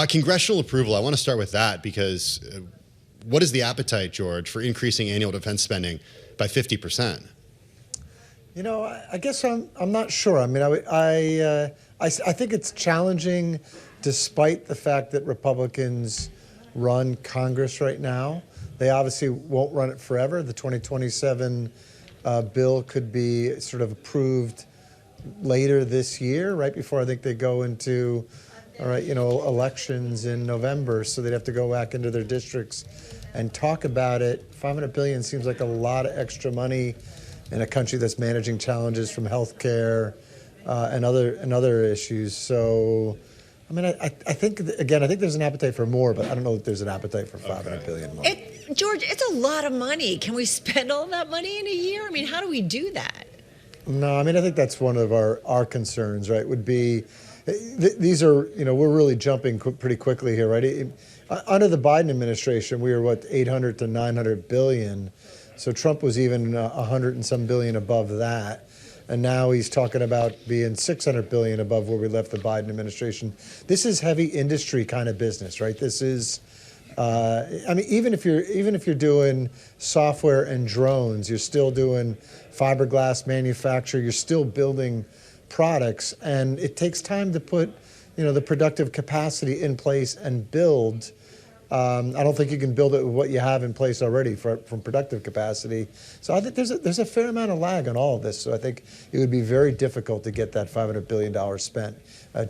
Congressional approval, I want to start with that because what is the appetite, George, for increasing annual defense spending by 50%? You know, I guess I'm not sure. I mean, I think it's challenging despite the fact that Republicans run Congress right now. They obviously won't run it forever. The 2027 bill could be sort of approved later this year, right before I think they go into, elections in November. So they'd have to go back into their districts and talk about it. $500 billion seems like a lot of extra money in a country that's managing challenges from healthcare and other issues. So, I mean, I think there's an appetite for more, but I don't know that there's an appetite for $500 billion more. George, it's a lot of money. Can we spend all that money in a year? I mean, how do we do that? No, I mean, I think that's one of our concerns, right, would be these are, we're really jumping pretty quickly here, right? Under the Biden administration, we were, 800 to 900 billion. So Trump was even 100 and some billion above that. And now he's talking about being 600 billion above where we left the Biden administration. This is heavy industry kind of business, right? This is, even if you're doing software and drones, you're still doing fiberglass manufacture, you're still building products, and it takes time to put, the productive capacity in place and build. I don't think you can build it with what you have in place already from productive capacity. So I think there's a fair amount of lag on all of this. So I think it would be very difficult to get that $500 billion spent,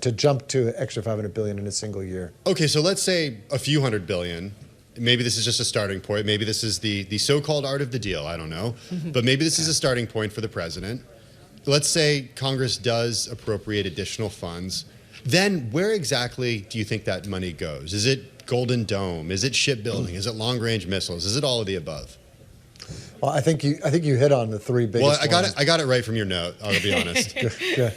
to jump to extra $500 billion in a single year. Okay, so let's say a few $100 billion. Maybe this is just a starting point. Maybe this is the so-called art of the deal. I don't know. But maybe this is a starting point for the president. Let's say Congress does appropriate additional funds. Then where exactly do you think that money goes? Is it Golden Dome? Is it shipbuilding? Is it long-range missiles? Is it all of the above? Well, I think you hit on the three biggest ones. Well, I got it right from your note, I'll be honest. Yeah.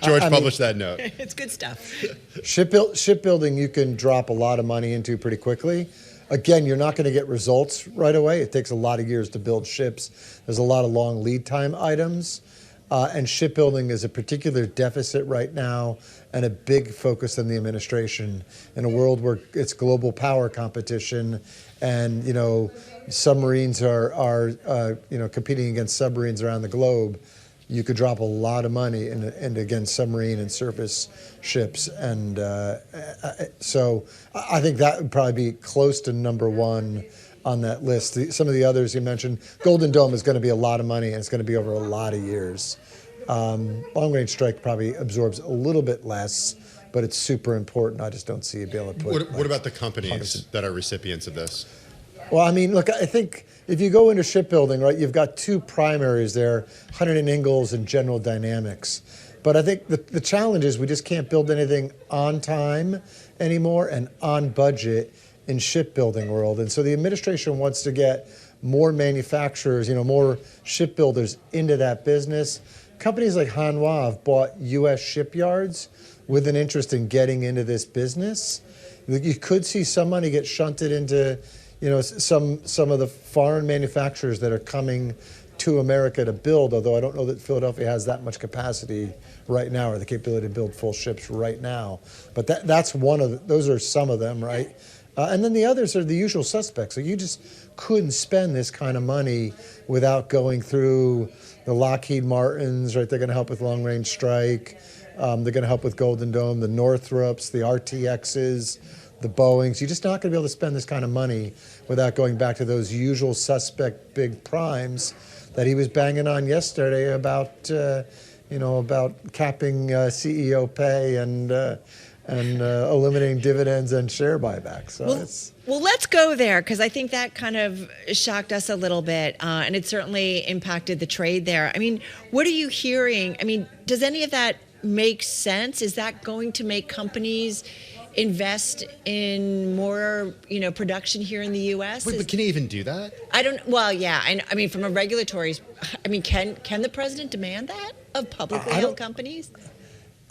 George published that note. It's good stuff. Shipbuilding you can drop a lot of money into pretty quickly. Again, you're not going to get results right away. It takes a lot of years to build ships. There's a lot of long lead time items. And shipbuilding is a particular deficit right now and a big focus in the administration in a world where it's global power competition and, submarines are competing against submarines around the globe. You could drop a lot of money into against submarine and surface ships. And so I think that would probably be close to number one on that list. Some of the others you mentioned, Golden Dome is going to be a lot of money, and it's going to be over a lot of years. Long-range strike probably absorbs a little bit less, but it's super important. I just don't see it being able to put. What about the companies that are recipients of this? Well, I mean, look, I think if you go into shipbuilding, right, you've got two primaries there, Huntington Ingalls and General Dynamics. But I think the challenge is we just can't build anything on time anymore and on budget in shipbuilding world. And so the administration wants to get more manufacturers, more shipbuilders into that business. Companies like Hanwha have bought U.S. shipyards with an interest in getting into this business. You could see some money get shunted into, some of the foreign manufacturers that are coming to America to build, although I don't know that Philadelphia has that much capacity right now or the capability to build full ships right now. But that's those are some of them, right? And then the others are the usual suspects. So you just couldn't spend this kind of money without going through the Lockheed Martins, right? They're going to help with long-range strike. They're going to help with Golden Dome, the Northrops, the RTXs, the Boeings. You're just not going to be able to spend this kind of money without going back to those usual suspect big primes that he was banging on yesterday about, about capping CEO pay and eliminating dividends and share buybacks. So well, let's go there, because I think that kind of shocked us a little bit, and it certainly impacted the trade there. I mean, what are you hearing? I mean, does any of that make sense? Is that going to make companies invest in more, production here in the U.S.? Wait, but can he even do that? Well, yeah. I mean, from a regulatory, can the president demand that of publicly held companies?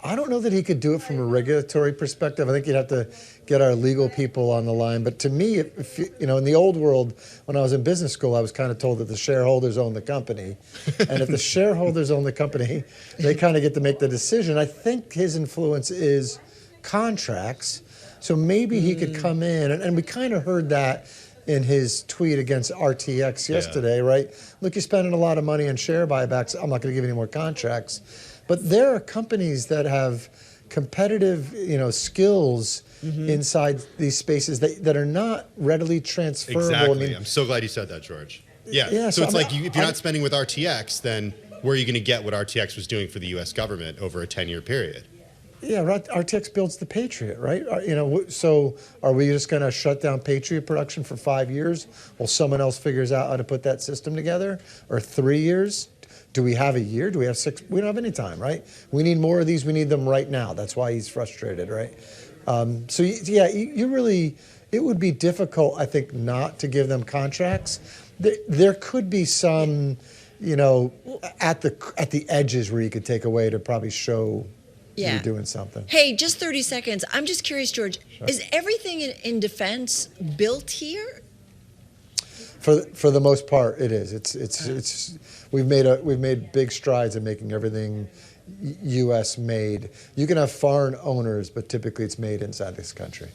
I don't know that he could do it from a regulatory perspective. I think you'd have to get our legal people on the line. But to me, if in the old world, when I was in business school, I was kind of told that the shareholders own the company. And if the shareholders own the company, they kind of get to make the decision. I think his influence is contracts. So maybe he could come in, and we kind of heard that in his tweet against RTX yesterday, right? Look, you're spending a lot of money on share buybacks. I'm not going to give you any more contracts. But there are companies that have competitive, skills inside these spaces that are not readily transferable. Exactly. I'm so glad you said that, George. Yeah. So it's if you're not spending with RTX, then where are you going to get what RTX was doing for the U.S. government over a 10-year period? Yeah, RTX builds the Patriot, right? So are we just going to shut down Patriot production for 5 years while someone else figures out how to put that system together? Or 3 years? Do we have a year? Do we have 6? We don't have any time, right? We need more of these. We need them right now. That's why he's frustrated, right? You really, it would be difficult, I think, not to give them contracts. There could be some, at the edges where you could take away to probably show you're doing something. Hey, just 30 seconds. I'm just curious, George, is everything in defense built here? For the most part, it is. It's we've made big strides in making everything U.S. made. You can have foreign owners, but typically it's made inside this country.